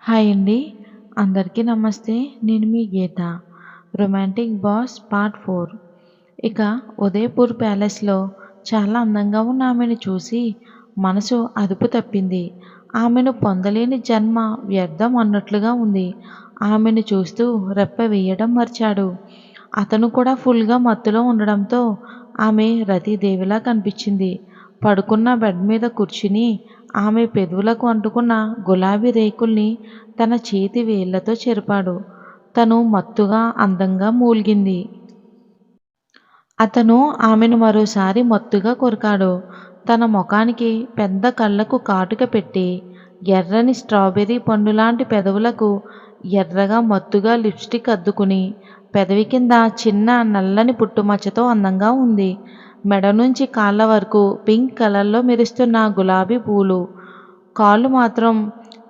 Hi అండి. అందరికీ నమస్తే. నేను మీ గీత. Romantic boss part 4. ఇక ఉదయపూర్ ప్యాలెస్‌లో చాలా అందంగా ఉన్న ఆమెను చూసి మనసు అదుపు తప్పింది. ఆమెను పొందలేని జన్మ వ్యర్థం అన్నట్లుగా ఉంది. ఆమెను చూస్తూ రెప్ప వేయడం మర్చాడు. అతను కూడా ఫుల్‌గా మత్తులో ఉండడంతో ఆమె రతీదేవిలా కనిపించింది. పడుకున్న బెడ్ మీద కూర్చుని ఆమె పెదవులకు అంటుకున్న గులాబీ రేకుల్ని తన చేతి వేళ్లతో చెరిపాడు. తను మత్తుగా అందంగా మూల్గింది. అతను ఆమెను మరోసారి మత్తుగా కొరికాడు. తన ముఖానికి పెద్ద కళ్ళకు కాటుక పెట్టి ఎర్రని స్ట్రాబెర్రీ పండులాంటి పెదవులకు ఎర్రగా మత్తుగా లిప్స్టిక్ అద్దుకుని పెదవి కింద చిన్న నల్లని పుట్టుమచ్చతో అందంగా ఉంది. మెడ నుంచి కాళ్ళ వరకు పింక్ కలర్లో మెరుస్తున్న గులాబీ పూలు. కాళ్ళు మాత్రం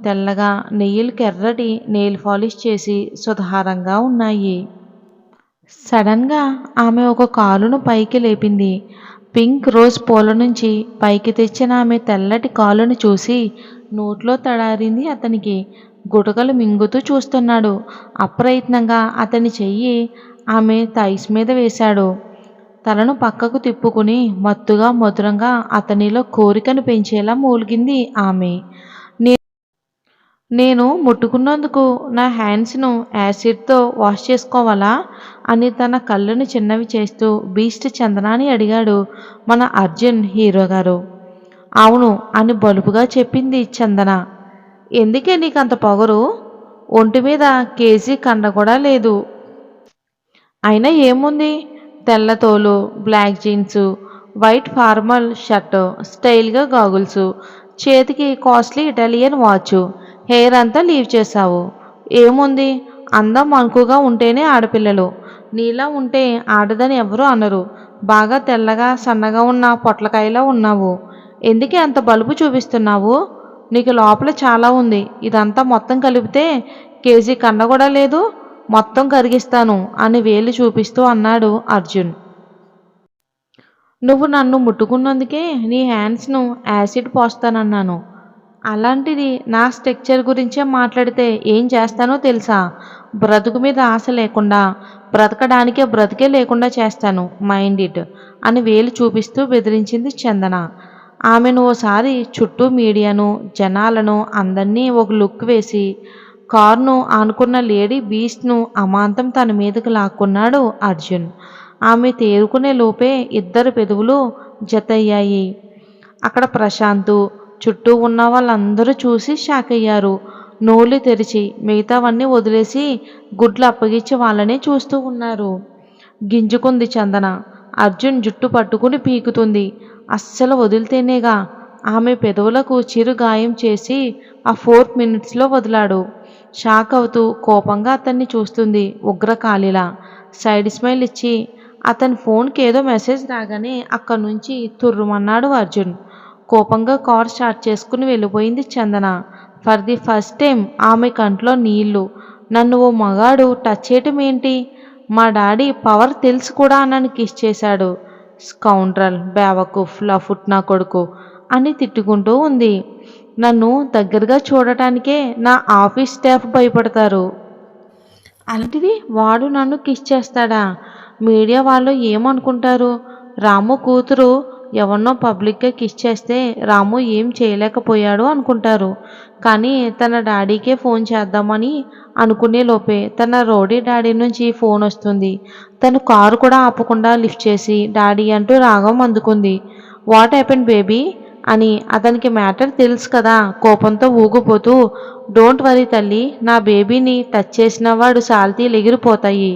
తెల్లగా నెయిల్కి ఎర్రటి నెయిల్ పాలిష్ చేసి సుధారంగా ఉన్నాయి. సడన్గా ఆమె ఒక కాలును పైకి లేపింది. పింక్ రోజ్ పూల నుంచి పైకి తెచ్చిన ఆమె తెల్లటి కాలును చూసి నోట్లో తడారింది అతనికి. గుటకలు మింగుతూ చూస్తున్నాడు. అప్రయత్నంగా అతని చెయ్యి ఆమె థైస్ మీద వేశాడు. తలను పక్కకు తిప్పుకుని మత్తుగా మధురంగా అతనిలో కోరికను పెంచేలా మూలిగింది ఆమె. నేను ముట్టుకున్నందుకు నా హ్యాండ్స్‌ను యాసిడ్‌తో వాష్ చేసుకోవాలా? అని తన కళ్ళను చిన్నవి చేస్తూ బీస్ట్ చందనాని అడిగాడు మన అర్జున్ హీరోగారు. అవును అని బలుపుగా చెప్పింది చందన. ఎందుకే నీకంత పొగరు? ఒంటి మీద కేజీ కండ కూడా లేదు. అయినా ఏముంది? తెల్ల తోలు, black jeans, white formal shirt, స్టైల్‌గా గాగుల్సు, చేతికి కాస్ట్లీ ఇటాలియన్ వాచు, హెయిర్ అంతా లీవ్ చేశావు. ఏముంది? అందం మంకుగా ఉంటేనే ఆడపిల్లలు. నీలా ఉంటే ఆడదని ఎవరూ అనరు. బాగా తెల్లగా సన్నగా ఉన్న పొట్లకాయలా ఉన్నావు. ఎందుకే అంత బలుపు చూపిస్తున్నావు? నీకు లోపల చాలా ఉంది. ఇదంతా మొత్తం కలిపితే కేజీ కండ కూడా లేదు. మొత్తం కరిగిస్తాను అని వేలు చూపిస్తూ అన్నాడు అర్జున్. నువ్వు నన్ను ముట్టుకున్నందుకే నీ హ్యాండ్స్‌ను యాసిడ్ పోస్తానన్నాను. అలాంటిది నా స్ట్రక్చర్ గురించే మాట్లాడితే ఏం చేస్తానో తెలుసా? బ్రతుకు మీద ఆశ లేకుండా, బ్రతకడానికే బ్రతికే లేకుండా చేస్తాను. మైండ్ ఇట్ అని వేలు చూపిస్తూ బెదిరించింది చందన. ఆమెను ఓసారి చుట్టూ మీడియాను, జనాలను అందర్నీ ఒక లుక్ వేసి కారును ఆనుకున్న లేడీ బీస్ట్‌ను అమాంతం తన మీదకు లాక్కున్నాడు అర్జున్. ఆమె తేరుకునే లోపే ఇద్దరు పెదవులు జతయ్యాయి. అక్కడ ప్రశాంతు, చుట్టూ ఉన్న వాళ్ళందరూ చూసి షాక్ అయ్యారు. నోళ్ళు తెరిచి మిగతావన్నీ వదిలేసి గుడ్లు అప్పగించి వాళ్ళనే చూస్తూ ఉన్నారు. గింజుకుంది చందన. అర్జున్ జుట్టు పట్టుకుని పీకుతుంది. అస్సలు వదిలితేనేగా. ఆమె పెదవులకు చిరు గాయం చేసి ఆ 4 మినిట్స్‌లో వదిలాడు. షాక్ అవుతూ కోపంగా అతన్ని చూస్తుంది ఉగ్రకాళిలా. సైడ్ స్మైల్ ఇచ్చి అతని ఫోన్‌కి ఏదో మెసేజ్ రాగానే అక్కడి నుంచి తుర్రుమన్నాడు అర్జున్. కోపంగా కార్ స్టార్ట్ చేసుకుని వెళ్ళిపోయింది చందన. ఫర్ ది ఫస్ట్ టైం ఆమె కంట్లో నీళ్లు. నన్ను ఓ మగాడు టచ్ చేయటం ఏంటి? మా డాడీ పవర్ తెలిసి కూడా నన్ను కిస్ చేశాడు. స్కౌండ్రల్, బేవకూఫ్, లఫుట్ నా కొడుకు అని తిట్టుకుంటూ ఉంది. నన్ను దగ్గరగా చూడటానికే నా ఆఫీస్ స్టాఫ్ భయపడతారు. అలాంటిది వాడు నన్ను కిస్ చేస్తాడా? మీడియా వాళ్ళు ఏమనుకుంటారు? రాము కూతురు ఎవరినో పబ్లిక్గా కిస్ చేస్తే రాము ఏం చేయలేకపోయాడు అనుకుంటారు. కానీ తన డాడీకే ఫోన్ చేద్దామని అనుకునే లోపే తన రౌడీ డాడీ నుంచి ఫోన్ వస్తుంది. తను కారు కూడా ఆపకుండా లిఫ్ట్ చేసి డాడీ అంటూ రాగం అందుకుంది. వాట్ హ్యాపెండ్ బేబీ అని. అతనికి మ్యాటర్ తెలుసు కదా. కోపంతో ఊగిపోతూ డోంట్ వరీ తల్లి, నా బేబీని టచ్ చేసిన వాడు సాల్తీలు ఎగిరిపోతాయి.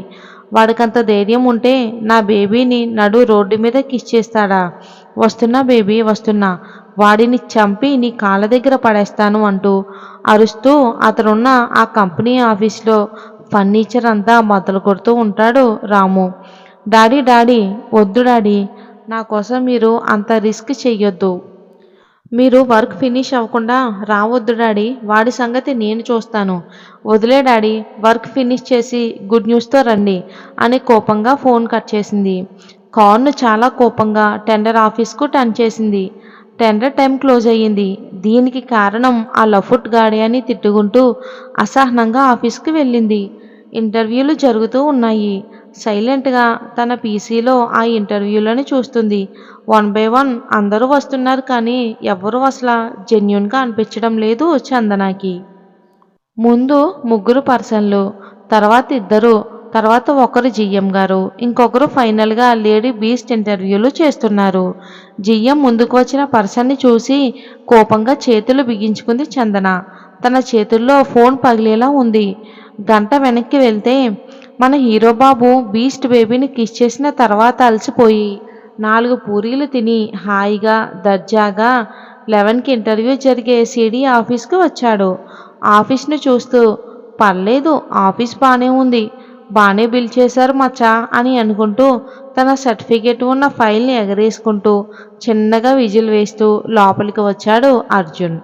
వాడికంత ధైర్యం ఉంటే నా బేబీని నడు రోడ్డు మీద కిస్ చేస్తాడా? వస్తున్నా బేబీ వస్తున్నా, వాడిని చంపి నీ కాళ్ళ దగ్గర పడేస్తాను అంటూ అరుస్తూ అతనున్న ఆ కంపెనీ ఆఫీస్లో ఫర్నిచర్ అంతా మొదలు కొడుతూ ఉంటాడు రాము. డాడీ డాడీ వద్దు డాడీ, నా కోసం మీరు అంత రిస్క్ చెయ్యొద్దు. మీరు వర్క్ ఫినిష్ అవ్వకుండా రావద్దు డాడీ, వాడి సంగతి నేను చూస్తాను. వదిలే డాడీ, వర్క్ ఫినిష్ చేసి గుడ్ న్యూస్తో రండి అని కోపంగా ఫోన్ కట్ చేసింది. కార్ను చాలా కోపంగా టెండర్ ఆఫీస్కు టర్న్ చేసింది. టెండర్ టైం క్లోజ్ అయ్యింది. దీనికి కారణం ఆ లఫుట్ గాడి అని తిట్టుకుంటూ అసహనంగా ఆఫీస్కి వెళ్ళింది. ఇంటర్వ్యూలు జరుగుతూ ఉన్నాయి. సైలెంట్గా తన పీసీలో ఆ ఇంటర్వ్యూలను చూస్తుంది. వన్ బై వన్ అందరూ వస్తున్నారు కానీ ఎవ్వరూ అసలు జెన్యున్గా అనిపించడం లేదు చందనాకి. ముందు ముగ్గురు పర్సన్లు, తర్వాత ఇద్దరు, తర్వాత ఒకరు జిఎం గారు, ఇంకొకరు ఫైనల్గా లేడీ బీస్ట్ ఇంటర్వ్యూలు చేస్తున్నారు. జిఎం ముందుకు వచ్చిన పర్సన్ని చూసి కోపంగా చేతులు బిగించుకుంది చందన. తన చేతుల్లో ఫోన్ పగిలేలా ఉంది. గంట వెనక్కి వెళ్తే మన హీరో బాబు బీస్ట్ బేబీని కిస్ చేసిన తర్వాత అలసిపోయి 4 పూరీలు తిని హాయిగా దర్జాగా 11కి ఇంటర్వ్యూ జరిగే సిడి ఆఫీస్కి వచ్చాడు. ఆఫీస్‌ని చూస్తూ పర్లేదు ఆఫీస్ బానే ఉంది. బానే బిల్ చేశారు మచ్చా అని అనుకుంటూ తన సర్టిఫికేట్ ఉన్న ఫైల్‌ని ఎగరేసుకుంటూ చిన్నగా విజిల్ వేస్తూ లోపలికి వచ్చాడు అర్జున్.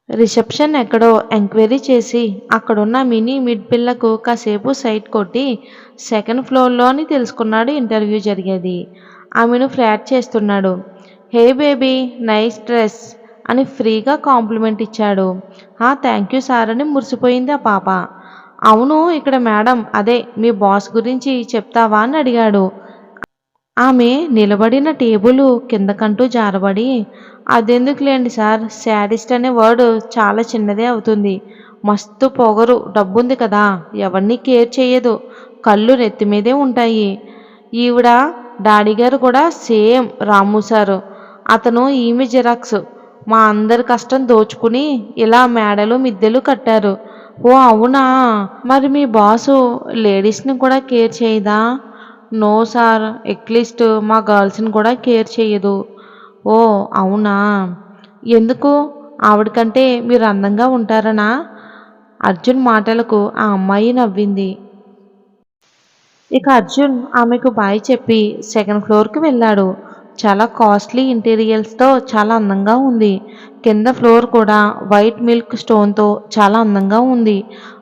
రిసెప్షన్ ఎక్కడో ఎంక్వైరీ చేసి అక్కడున్న మినీ మిడ్ పిల్లకు కాసేపు సైట్ కొట్టి సెకండ్ ఫ్లోర్‌లో అని తెలుసుకున్నాడు ఇంటర్వ్యూ జరిగేది. ఆమెను ఫ్లాట్ చేస్తున్నాడు. హే బేబీ నైస్ డ్రెస్ అని ఫ్రీగా కాంప్లిమెంట్ ఇచ్చాడు. థ్యాంక్ యూ సార్ అని మురిసిపోయింది ఆ పాప. అవును ఇక్కడ మేడం అదే మీ బాస్ గురించి చెప్తావా అని అడిగాడు. ఆమె నిలబడిన టేబుల్ కిందకంటూ జారబడి అదెందుకులేండి సార్ శాడిస్ట్ అనే వర్డ్ చాలా చిన్నదే అవుతుంది. మస్తు పొగరు డబ్బుంది కదా ఎవరిని కేర్ చేయదు. కళ్ళు నెత్తిమీదే ఉంటాయి. ఈవిడ డాడీ గారు కూడా సేమ్ రాము సారు. అతను ఈమె జిరాక్స్. మా అందరి కష్టం దోచుకుని ఇలా మేడలు మిద్దెలు కట్టారు. ఓ అవునా మరి మీ బాసు లేడీస్ని కూడా కేర్ చేయదా? నో సార్ అట్లీస్ట్ మా గర్ల్స్ని కూడా కేర్ చేయదు. ఓ అవునా ఎందుకు? ఆవిడకంటే మీరు అందంగా ఉంటారనా? అర్జున్ మాటలకు ఆ అమ్మాయి నవ్వింది. ఇక అర్జున్ ఆమెకు బాయ్ చెప్పి సెకండ్ ఫ్లోర్కి వెళ్ళాడు. చాలా కాస్ట్లీ ఇంటీరియల్స్తో చాలా అందంగా ఉంది. కింద ఫ్లోర్ కూడా వైట్ మిల్క్ స్టోన్తో చాలా అందంగా ఉంది.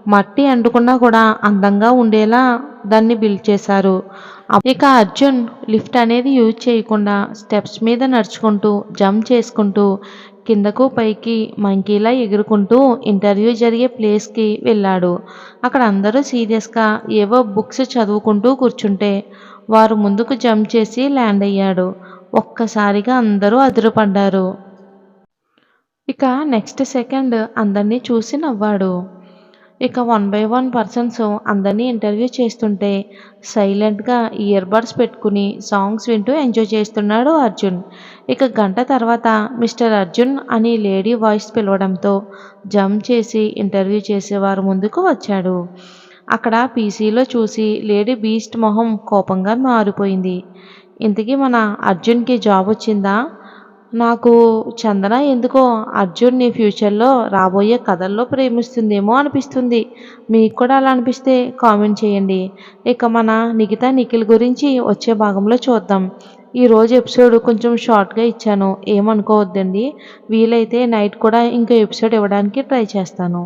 మట్టి అంటుకున్నా కూడా అందంగా ఉండేలా దాన్ని బిల్డ్ చేశారు. ఇక అర్జున్ లిఫ్ట్ అనేది యూజ్ చేయకుండా స్టెప్స్ మీద నడుచుకుంటూ జంప్ చేసుకుంటూ కిందకు పైకి మంకీలా ఎగురుకుంటూ ఇంటర్వ్యూ జరిగే ప్లేస్కి వెళ్ళాడు. అక్కడ అందరూ సీరియస్గా ఏవో బుక్స్ చదువుకుంటూ కూర్చుంటే వారు ముందుకు జంప్ చేసి ల్యాండ్ అయ్యాడు. ఒక్కసారిగా అందరూ అదిరిపడ్డారు. ఇక నెక్స్ట్ సెకండ్ అందరినీ చూసి నవ్వాడు. ఇక వన్ బై వన్ పర్సన్స్ అందరినీ ఇంటర్వ్యూ చేస్తుంటే సైలెంట్గా ఇయర్ బడ్స్ పెట్టుకుని సాంగ్స్ వింటూ ఎంజాయ్ చేస్తున్నాడు అర్జున్. ఇక గంట తర్వాత మిస్టర్ అర్జున్ అని లేడీ వాయిస్ పిలవడంతో జంప్ చేసి ఇంటర్వ్యూ చేసేవారు ముందుకు వచ్చాడు. అక్కడ పీసీలో చూసి లేడీ బీస్ట్ మొహం కోపంగా మారిపోయింది. ఇంతకీ మన అర్జున్కి జాబ్ వచ్చిందా? నాకు చందన ఎందుకో అర్జున్ని ఫ్యూచర్లో రాబోయే కథల్లో ప్రేమిస్తుందేమో అనిపిస్తుంది. మీకు కూడా అలా అనిపిస్తే కామెంట్ చేయండి. ఇక మన నిఖిత నిఖిల్ గురించి వచ్చే భాగంలో చూద్దాం. ఈరోజు ఎపిసోడ్ కొంచెం షార్ట్గా ఇచ్చాను ఏమనుకోవద్దండి. వీలైతే నైట్ కూడా ఇంకో ఎపిసోడ్ ఇవ్వడానికి ట్రై చేస్తాను.